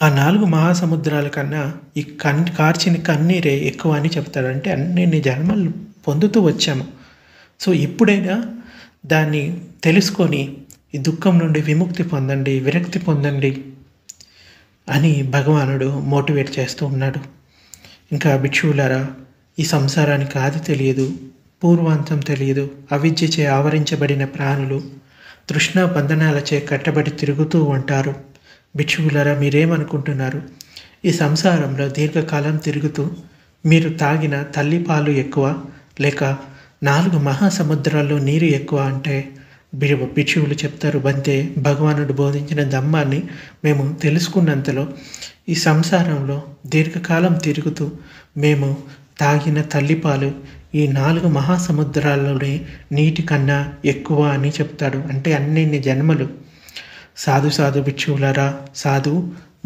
ఆ 4 మహాసముద్రాల కన్నా ఈ కార్చిన కన్నీరే ఎక్కువ అని చెప్తాడు. అంటే అన్ని జన్మలు పొందుతూ వచ్చాము. సో ఇప్పుడైనా దాన్ని తెలుసుకొని ఈ దుఃఖం నుండి విముక్తి పొందండి, విరక్తి పొందండి అని భగవానుడు మోటివేట్ చేస్తూ ఉన్నాడు. ఇంకా భిక్షువులారా, ఈ సంసారానికి ఆది తెలియదు, పూర్వాంతం తెలియదు. అవిద్యచే ఆవరించబడిన ప్రాణులు తృష్ణా బంధనాలచే కట్టబడి తిరుగుతూ ఉంటారు. భిక్షువులారా, మీరేమనుకుంటున్నారు? ఈ సంసారంలో దీర్ఘకాలం తిరుగుతూ మీరు తాగిన తల్లిపాలు ఎక్కువ లేక 4 మహాసముద్రాల్లో నీరు ఎక్కువ అంటే భిక్షువులు చెప్తారు, బంతే భగవానుడు బోధించిన ధమ్మాన్ని మేము తెలుసుకున్నంతలో ఈ సంసారంలో దీర్ఘకాలం తిరుగుతూ మేము తాగిన తల్లిపాలు ఈ 4 మహాసముద్రాల్లోని నీటి కన్నా ఎక్కువ అని చెప్తాడు. అంటే అన్ని జన్మలు. సాధు భిక్షువులారా,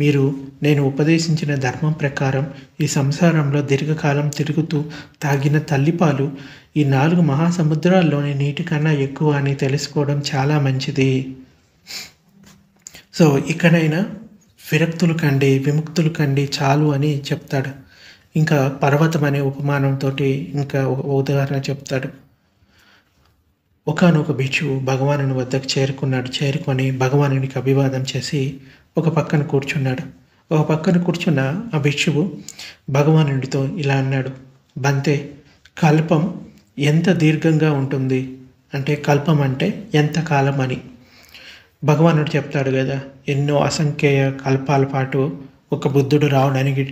మీరు నేను ఉపదేశించిన ధర్మం ప్రకారం ఈ సంసారంలో దీర్ఘకాలం తిరుగుతూ తాగిన తల్లిపాలు ఈ 4 మహాసముద్రాల్లోని నీటి కన్నా ఎక్కువ అని తెలుసుకోవడం చాలా మంచిది. సో ఇకనైనా విరక్తులు కండి, విముక్తులు కండి చాలు అని చెప్తాడు. ఇంకా పర్వతం అనే ఉపమానంతో ఇంకా ఉదాహరణ చెప్తాడు. ఒకానొక భిక్షువు భగవానుని వద్దకు చేరుకొని భగవానునికి అభివాదం చేసి ఒక పక్కన కూర్చున్నాడు. ఒక పక్కన కూర్చున్న ఆ భిక్షువు భగవానుడితో ఇలా అన్నాడు, బంతే కల్పం ఎంత దీర్ఘంగా ఉంటుంది అంటే కల్పం అంటే ఎంత కాలం అని. భగవానుడు చెప్తాడు కదా, ఎన్నో అసంఖ్యేయ కల్పాల పాటు ఒక బుద్ధుడు రావడానికి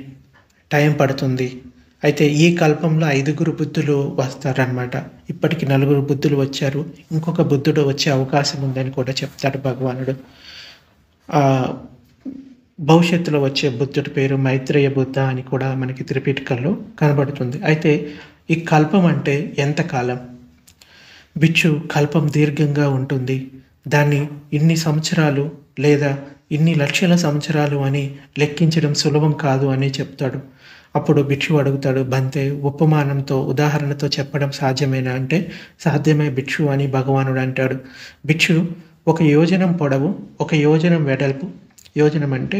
టైం పడుతుంది. అయితే ఈ కల్పంలో 5 బుద్ధులు వస్తారనమాట. ఇప్పటికి 4 బుద్ధులు వచ్చారు, ఇంకొక బుద్ధుడు వచ్చే అవకాశం ఉందని కూడా చెప్తాడు భగవానుడు. భవిష్యత్తులో వచ్చే బుద్ధుడి పేరు మైత్రేయ బుద్ధ అని కూడా మనకి త్రిపిటకంలో కనబడుతుంది. అయితే ఈ కల్పం అంటే ఎంతకాలం? భిక్షు కల్పం దీర్ఘంగా ఉంటుంది, దాన్ని ఇన్ని సంవత్సరాలు లేదా ఇన్ని లక్షల సంవత్సరాలు అని లెక్కించడం సులభం కాదు అని చెప్తాడు. అప్పుడు భిక్షు అడుగుతాడు, బంతే ఉపమానంతో ఉదాహరణతో చెప్పడం సాధ్యమేనా అంటే సాధ్యమే భిక్షు అని భగవానుడు అంటాడు. భిక్షు 1 యోజనం పొడవు, 1 యోజనం వెడల్పు, యోజనం అంటే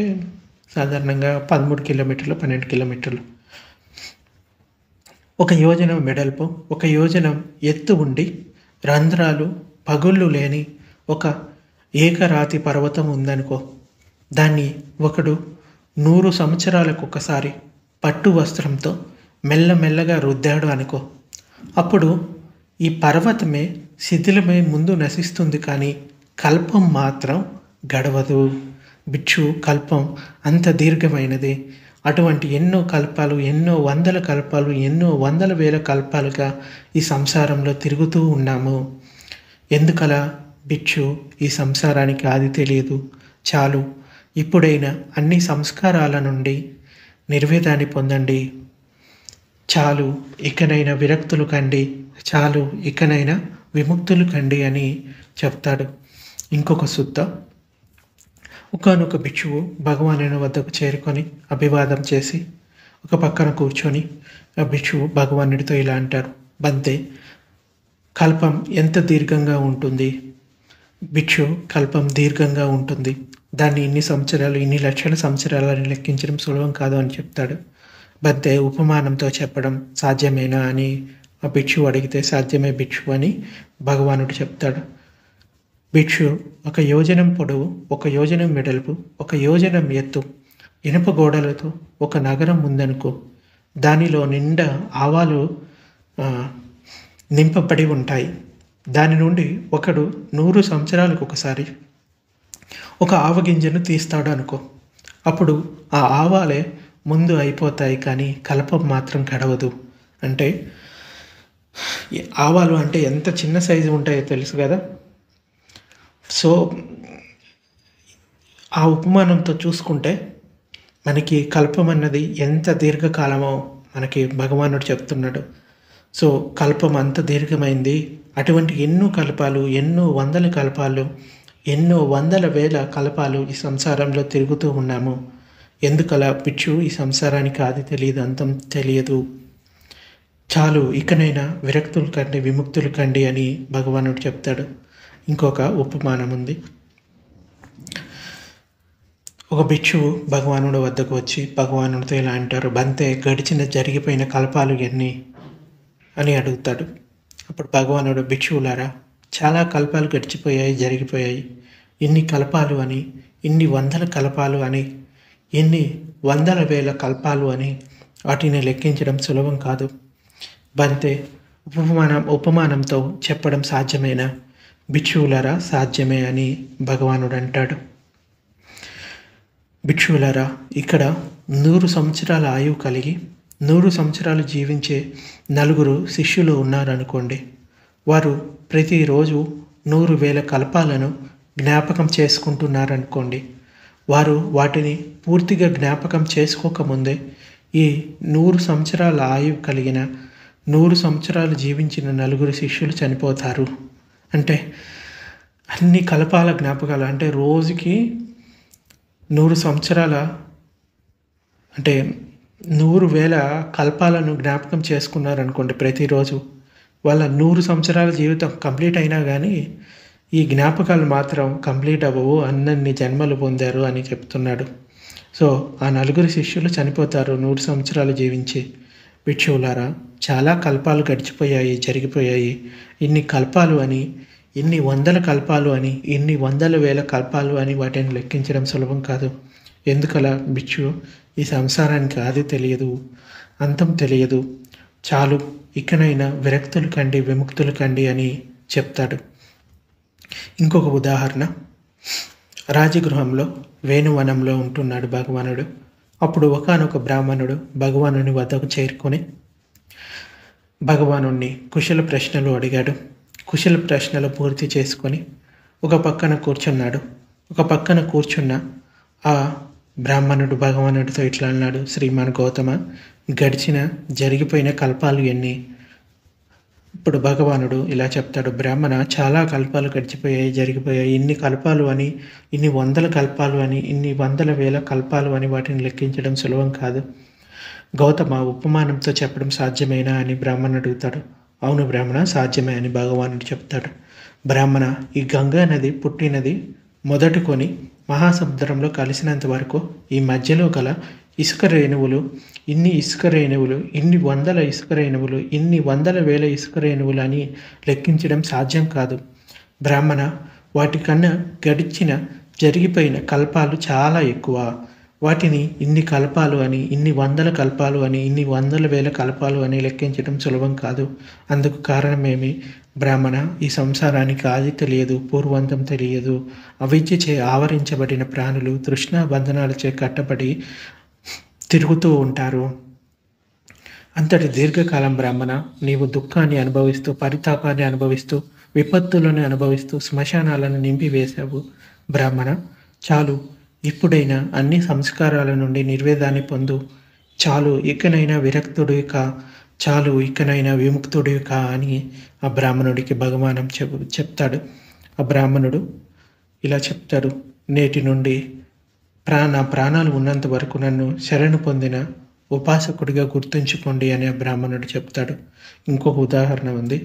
సాధారణంగా 13 కిలోమీటర్లు, 12 కిలోమీటర్లు. 1 యోజనం వెడల్పు, 1 యోజనం ఎత్తు ఉండి రంధ్రాలు పగుళ్ళు లేని ఒక ఏకరాతి పర్వతం ఉందనుకో. దాన్ని ఒకడు 100 సంవత్సరాలకు ఒకసారి పట్టు వస్త్రంతో మెల్లమెల్లగా రుద్దాడు అనుకో. అప్పుడు ఈ పర్వతమే శిథిలమై ముందు నశిస్తుంది, కానీ కల్పం మాత్రం గడవదు. భిక్షు కల్పం అంత దీర్ఘమైనది. అటువంటి ఎన్నో కల్పాలు, ఎన్నో వందల కల్పాలు, ఎన్నో వందల వేల కల్పాలుగా ఈ సంసారంలో తిరుగుతూ ఉన్నాము. ఎందుకలా? భిక్షు ఈ సంసారానికి ఆది తెలియదు. చాలు, ఇప్పుడైనా అన్ని సంస్కారాల నుండి నిర్వేదాన్ని పొందండి. చాలు, ఇకనైనా విరక్తులు కండి. చాలు, ఇకనైనా విముక్తులు కండి అని చెప్తాడు. ఇంకొక సుత్త, ఒకానొక భిక్షువు భగవానుని వద్దకు చేరుకొని అభివాదం చేసి ఒక పక్కన కూర్చొని ఆ భిక్షువు భగవానుడితో ఇలా అంటారు, బంతే కల్పం ఎంత దీర్ఘంగా ఉంటుంది? భిక్షు కల్పం దీర్ఘంగా ఉంటుంది, దాన్ని ఇన్ని సంవత్సరాలు, ఇన్ని లక్షల సంవత్సరాలని లెక్కించడం సులభం కాదు అని చెప్తాడు. బంతే ఉపమానంతో చెప్పడం సాధ్యమేనా అని ఆ భిక్షువు అడిగితే సాధ్యమే భిక్షు అని భగవానుడు చెప్తాడు. భిక్షు 1 యోజనం పొడవు, 1 యోజనం వెడల్పు, 1 యోజనం ఎత్తు ఇనుప గోడలతో ఒక నగరం ఉందనుకో. దానిలో నిండా ఆవాలు నింపబడి ఉంటాయి. దాని నుండి ఒకడు 100 సంవత్సరాలకు ఒకసారి ఒక ఆవగింజను తీస్తాడు అనుకో. అప్పుడు ఆ ఆవాలే ముందు అయిపోతాయి, కానీ కలప మాత్రం గడవదు. అంటే ఆవాలు అంటే ఎంత చిన్న సైజు ఉంటాయో తెలుసు కదా. సో ఆ ఉపమానంతో చూసుకుంటే మనకి కల్పం అన్నది ఎంత దీర్ఘకాలమో మనకి భగవానుడు చెప్తున్నాడు. సో కల్పం అంత దీర్ఘమైంది. అటువంటి ఎన్నో కల్పాలు, ఎన్నో వందల కల్పాలు, ఎన్నో వందల వేల కల్పాలు ఈ సంసారంలో తిరుగుతూ ఉన్నాము. ఎందుకలా పిచ్చు? ఈ సంసారానికి ఆది తెలియదు, అంతం తెలియదు. చాలు, ఇకనైనా విరక్తులు కండి, విముక్తులు కండి అని భగవానుడు చెప్తాడు. ఇంకొక ఉపమానం ఉంది. ఒక భిక్షువు భగవానుడి వద్దకు వచ్చి భగవానుడితో ఇలా అంటారు, బంతే గడిచిన జరిగిపోయిన కల్పాలు ఎన్ని అని అడుగుతాడు. అప్పుడు భగవానుడు, భిక్షువులారా, చాలా కల్పాలు గడిచిపోయాయి, జరిగిపోయాయి. ఇన్ని కల్పాలు అని, ఇన్ని వందల కల్పాలు అని, ఎన్ని వందల వేల కల్పాలు అని వాటిని లెక్కించడం సులభం కాదు. బంతే ఉపమానంతో చెప్పడం సాధ్యమేనా? భిక్షువులారా, సాధ్యమే అని భగవానుడు అంటాడు. భిక్షువులారా, ఇక్కడ 100 సంవత్సరాల ఆయువు కలిగి 100 సంవత్సరాలు జీవించే 4 శిష్యులు ఉన్నారనుకోండి. వారు ప్రతిరోజు 100,000 కల్పాలను జ్ఞాపకం చేసుకుంటున్నారనుకోండి. వారు వాటిని పూర్తిగా జ్ఞాపకం చేసుకోకముందే ఈ 100 సంవత్సరాల ఆయువు కలిగిన 100 సంవత్సరాలు జీవించిన 4 శిష్యులు చనిపోతారు. అంటే అన్ని కల్పాల జ్ఞాపకాలు, అంటే రోజుకి 100 సంవత్సరాల, అంటే 100,000 కల్పాలను జ్ఞాపకం చేసుకున్నారనుకోండి ప్రతిరోజు. వాళ్ళ 100 సంవత్సరాల జీవితం కంప్లీట్ అయినా కానీ ఈ జ్ఞాపకాలు మాత్రం కంప్లీట్ అవ్వవు, అన్నన్ని జన్మలు పొందారు అని చెప్తున్నాడు. సో ఆ 4 శిష్యులు చనిపోతారు 100 సంవత్సరాలు జీవించి. భిక్షువులారా, చాలా కల్పాలు గడిచిపోయాయి, జరిగిపోయాయి. ఇన్ని కల్పాలు అని, ఇన్ని వందల కల్పాలు అని, ఇన్ని వందల వేల కల్పాలు అని వాటిని లెక్కించడం సులభం కాదు. ఎందుకలా భిక్షు? ఈ సంసారానికి ఆది తెలియదు, అంతం తెలియదు. చాలు, ఇకనైనా విరక్తులు కండి, విముక్తులు కండి అని చెప్తాడు. ఇంకొక ఉదాహరణ. రాజగృహంలో వేణువనంలో ఉంటున్నాడు భగవానుడు. అప్పుడు ఒకానొక బ్రాహ్మణుడు భగవానుని వద్దకు చేరుకొని భగవానుణ్ణి కుశల ప్రశ్నలు అడిగాడు. కుశల ప్రశ్నలు పూర్తి చేసుకొని ఒక పక్కన కూర్చున్నాడు. ఒక పక్కన కూర్చున్న ఆ బ్రాహ్మణుడు భగవానుడితో ఇట్లా అన్నాడు, శ్రీమాన్ గౌతమ, గడిచిన జరిగిపోయిన కల్పాలు ఎన్ని? ఇప్పుడు భగవానుడు ఇలా చెప్తాడు, బ్రాహ్మణ, చాలా కల్పాలు గడిచిపోయాయి, జరిగిపోయాయి. ఇన్ని కల్పాలు అని, ఇన్ని వందల కల్పాలు అని, ఇన్ని వందల వేల కల్పాలు అని వాటిని లెక్కించడం సులభం కాదు. గౌతమ, ఉపమానంతో చెప్పడం సాధ్యమేనా అని బ్రాహ్మణుడు అడుగుతాడు. అవును బ్రాహ్మణ, సాధ్యమే అని భగవానుడు చెప్తాడు. బ్రాహ్మణ, ఈ గంగా నది పుట్టినది మొదలుకొని మహాసముద్రంలో కలిసినంత వరకు ఈ మధ్యలో గల ఇసుక రేణువులు, ఇన్ని ఇసుక రేణువులు, ఇన్ని వందల ఇసుక రేణువులు, ఇన్ని వందల వేల ఇసుక రేణువులు అని లెక్కించడం సాధ్యం కాదు. బ్రాహ్మణ, వాటికన్నా గడిచిన జరిగిపోయిన కల్పాలు చాలా ఎక్కువ. వాటిని ఇన్ని కల్పాలు అని, ఇన్ని వందల కల్పాలు అని, ఇన్ని వందల వేల కల్పాలు అని లెక్కించడం సులభం కాదు. అందుకు కారణమేమి? బ్రాహ్మణ, ఈ సంసారానికి ఆది తెలియదు, పూర్వంతం తెలియదు. అవిద్యచే ఆవరించబడిన ప్రాణులు తృష్ణ బంధనాలచే కట్టబడి తిరుగుతూ ఉంటారు. అంతటి దీర్ఘకాలం బ్రాహ్మణ, నీవు దుఃఖాన్ని అనుభవిస్తూ, పరితాపాన్ని అనుభవిస్తూ, విపత్తులను అనుభవిస్తూ శ్మశానాలను నింపివేశావు. బ్రాహ్మణ, చాలు, ఇప్పుడైనా అన్ని సంస్కారాల నుండి నిర్వేదాన్ని పొందు. చాలు, ఇకనైనా విరక్తుడివి కా, చాలు, ఇకనైనా విముక్తుడివి కా అని ఆ బ్రాహ్మణుడికి భగవానం చెప్తాడు. ఆ బ్రాహ్మణుడు ఇలా చెప్తాడు, నేటి నుండి నా ప్రాణాలు ఉన్నంత వరకు నన్ను శరణు పొందిన ఉపాసకుడిగా గుర్తుంచుకోండి అని ఆ బ్రాహ్మణుడు చెప్తాడు. ఇంకొక ఉదాహరణ ఉంది.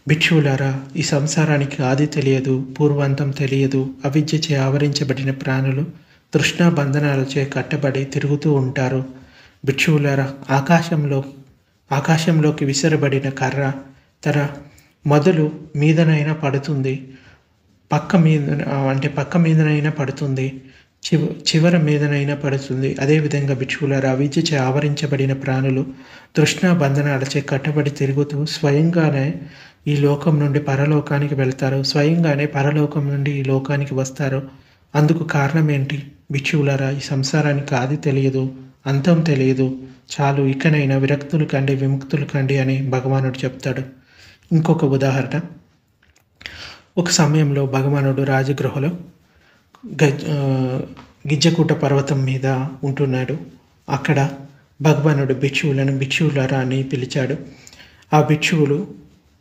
భిక్షువులారా, ఈ సంసారానికి ఆది తెలియదు, పూర్వాంతం తెలియదు. అవిద్యచే ఆవరించబడిన ప్రాణులు తృష్ణా బంధనాలచే కట్టబడి తిరుగుతూ ఉంటారు. భిక్షువులారా, ఆకాశంలోకి విసరబడిన కర్ర తన మొదలు మీదనైనా పడుతుంది, పక్క మీదనైనా పడుతుంది, చివర మీదనైనా పడుతుంది. అదేవిధంగా భిక్షువులారా, విద్యచే ఆవరించబడిన ప్రాణులు తృష్ణా బంధనాలచే కట్టబడి తిరుగుతూ స్వయంగానే ఈ లోకం నుండి పరలోకానికి వెళ్తారు. స్వయంగానే పరలోకం నుండి ఈ లోకానికి వస్తారు. అందుకు కారణం ఏంటి? భిక్షువులారా, ఈ సంసారానికి ఆది తెలియదు, అంతం తెలియదు. చాలు, ఇకనైనా విరక్తులు కండి, విముక్తులు కండి అని భగవానుడు చెప్తాడు. ఇంకొక ఉదాహరణ, ఒక సమయంలో భగవానుడు రాజగృహలో గిజ్జకూట పర్వతం మీద ఉంటున్నాడు. అక్కడ భగవానుడు భిక్షువులారా అని పిలిచాడు. ఆ భిక్షువులు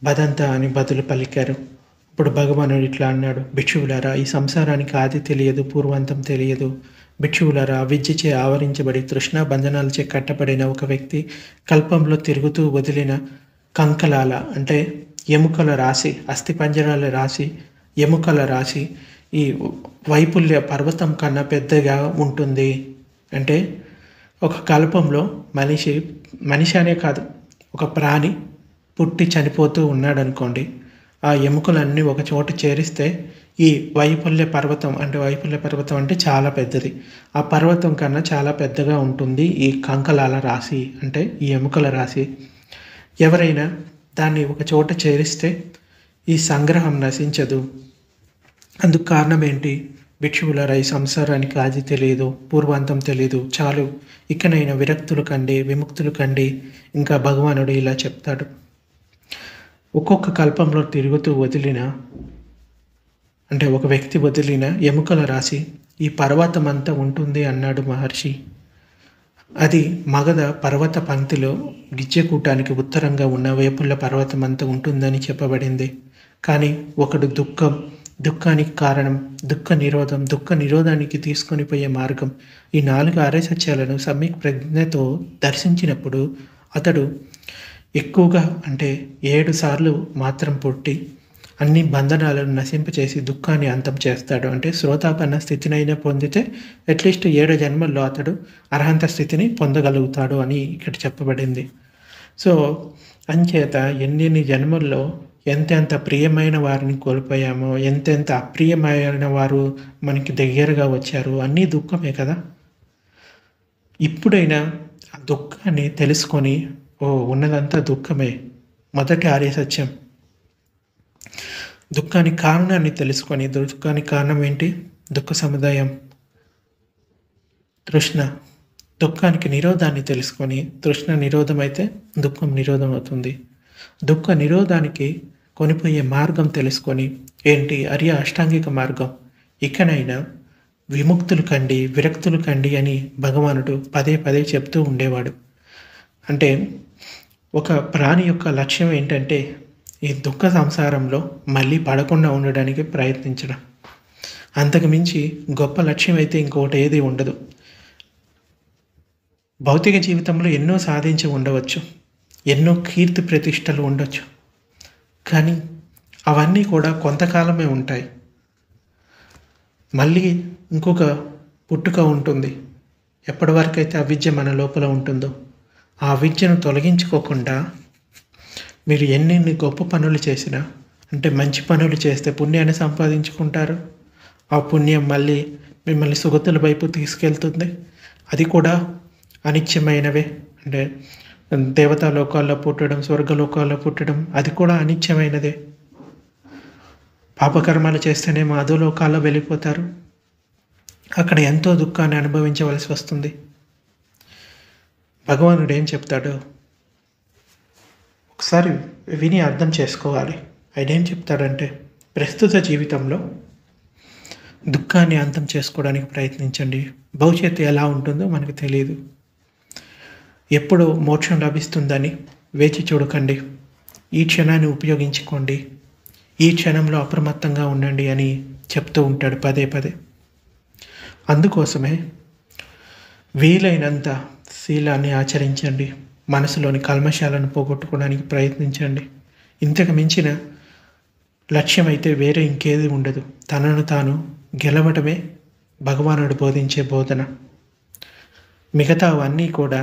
బదంతా అని బదులు పలికారు. ఇప్పుడు భగవానుడు ఇట్లా అన్నాడు, భిక్షువులారా, ఈ సంసారానికి ఆది తెలియదు, పూర్వాంతం తెలియదు. భిక్షువులారా, విద్యచే ఆవరించబడి తృష్ణా బంధనాలచే కట్టబడిన ఒక వ్యక్తి కల్పంలో తిరుగుతూ వదిలిన కంకలాల అంటే ఎముకల రాశి, అస్థిపంజరాల రాశి, ఎముకల రాశి ఈ వైపుల్య పర్వతం కన్నా పెద్దగా ఉంటుంది. అంటే ఒక కల్పంలో మనిషి అనే కాదు, ఒక ప్రాణి పుట్టి చనిపోతూ ఉన్నాడు అనుకోండి. ఆ ఎముకలన్నీ ఒక చోట చేరిస్తే ఈ వైపుల్య పర్వతం అంటే చాలా పెద్దది. ఆ పర్వతం కన్నా చాలా పెద్దగా ఉంటుంది ఈ కంకలాల రాశి అంటే ఈ ఎముకల రాశి. ఎవరైనా దాన్ని ఒక చోట చేరిస్తే ఈ సంగ్రహం నశించదు. అందుకు కారణం ఏంటి? భిక్షువులారా, ఈ సంసారానికి ఆది తెలియదు, పూర్వాంతం తెలియదు. చాలు, ఇకనైనా విరక్తులు కండి, విముక్తులు కండి. ఇంకా భగవానుడు ఇలా చెప్తాడు, ఒక్కొక్క కల్పంలో తిరుగుతూ వదిలిన అంటే ఒక వ్యక్తి వదిలిన ఎముకల రాశి ఈ పర్వతం అంతా ఉంటుంది అన్నాడు మహర్షి. అది మగధ పర్వత పంక్తిలో గిజ్జకూటానికి ఉత్తరంగా ఉన్న వేపుల్ల పర్వతం అంతా ఉంటుందని చెప్పబడింది. కానీ ఒకడు దుఃఖానికి కారణం, దుఃఖ నిరోధానికి తీసుకొని పోయే మార్గం, ఈ 4 ఆర్య సత్యాలను సమ్యక్ ప్రజ్ఞతో దర్శించినప్పుడు అతడు ఎక్కువగా అంటే 7 సార్లు మాత్రం పుట్టి అన్ని బంధనాలను నశింపచేసి దుఃఖాన్ని అంతం చేస్తాడు. అంటే శ్రోతాపన్న స్థితినైనా పొందితే అట్లీస్ట్ 7 జన్మల్లో అతడు అర్హంత స్థితిని పొందగలుగుతాడు అని ఇక్కడ చెప్పబడింది. సో అంచేత ఎన్ని జన్మల్లో ఎంతెంత ప్రియమైన వారిని కోల్పోయామో, ఎంతెంత అప్రియమైన వారు మనకి దగ్గరగా వచ్చారు, అన్నీ దుఃఖమే కదా. ఇప్పుడైనా ఆ దుఃఖాన్ని తెలుసుకొని, ఉన్నదంతా దుఃఖమే, మొదటి ఆర్య సత్యం. దుఃఖానికి కారణాన్ని తెలుసుకొని, దుఃఖానికి కారణం ఏంటి? దుఃఖ సముదాయం, తృష్ణ. దుఃఖానికి నిరోధాన్ని తెలుసుకొని, తృష్ణ నిరోధం అయితే దుఃఖం నిరోధం అవుతుంది. దుఃఖ నిరోధానికి కొనిపోయే మార్గం తెలుసుకొని, ఏంటి? ఆర్య అష్టాంగిక మార్గం. ఇకనైనా విముక్తులు కండి, విరక్తులు కండి అని భగవానుడు పదే పదే చెప్తూ ఉండేవాడు. అంటే ఒక ప్రాణి యొక్క లక్ష్యం ఏంటంటే ఈ దుఃఖ సంసారంలో మళ్ళీ పడకుండా ఉండడానికి ప్రయత్నించడం. అంతకు మించి గొప్ప లక్ష్యం అయితే ఇంకొకటి ఏది ఉండదు. భౌతిక జీవితంలో ఎన్నో సాధించి ఉండవచ్చు, ఎన్నో కీర్తి ప్రతిష్టలు ఉండొచ్చు. కానీ అవన్నీ కూడా కొంతకాలమే ఉంటాయి. మళ్ళీ ఇంకొక పుట్టుక ఉంటుంది. ఎప్పటి వరకైతే అవిద్య మన లోపల ఉంటుందో ఆ విద్యను తొలగించుకోకుండా మీరు ఎన్ని గొప్ప పనులు చేసినా, అంటే మంచి పనులు చేస్తే పుణ్యాన్ని సంపాదించుకుంటారు. ఆ పుణ్యం మళ్ళీ మిమ్మల్ని సుగతుల వైపు తీసుకెళ్తుంది. అది కూడా అనిత్యమైనవే. అంటే దేవతా లోకాల్లో పుట్టడం, స్వర్గలోకాల్లో పుట్టడం, అది కూడా అనిత్యమైనదే. పాపకర్మాలు చేస్తేనేమో అధోలోకాల్లో వెళ్ళిపోతారు. అక్కడ ఎంతో దుఃఖాన్ని అనుభవించవలసి వస్తుంది. భగవానుడు ఏం చెప్తాడో ఒకసారి విని అర్థం చేసుకోవాలి. ఆయన ఏం చెప్తాడంటే, ప్రస్తుత జీవితంలో దుఃఖాన్ని అంతం చేసుకోవడానికి ప్రయత్నించండి. భవిష్యత్తు ఎలా ఉంటుందో మనకు తెలియదు. ఎప్పుడు మోక్షం లభిస్తుందని వేచి చూడకండి. ఈ క్షణాన్ని ఉపయోగించుకోండి, ఈ క్షణంలో అప్రమత్తంగా ఉండండి అని చెప్తూ ఉంటాడు పదే పదే. అందుకోసమే వీలైనంత శీలాన్ని ఆచరించండి. మనసులోని కల్మశాలను పోగొట్టుకోవడానికి ప్రయత్నించండి. ఇంతకు మించిన లక్ష్యం అయితే వేరే ఇంకేది ఉండదు. తనను తాను గెలవడమే భగవానుడు బోధించే బోధన. మిగతావన్నీ కూడా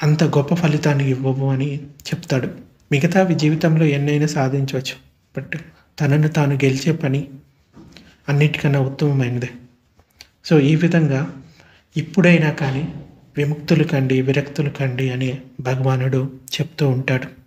అంత గొప్ప ఫలితాన్ని ఇవ్వవు అని చెప్తాడు. మిగతావి జీవితంలో ఎన్నైనా సాధించవచ్చు, బట్ తనను తాను గెలిచే పని అన్నిటికన్నా ఉత్తమమైనదే. సో ఈ విధంగా ఇప్పుడైనా కానీ విముక్తులు కండి, విరక్తులు కండి అని భగవానుడు చెప్తూ ఉంటాడు.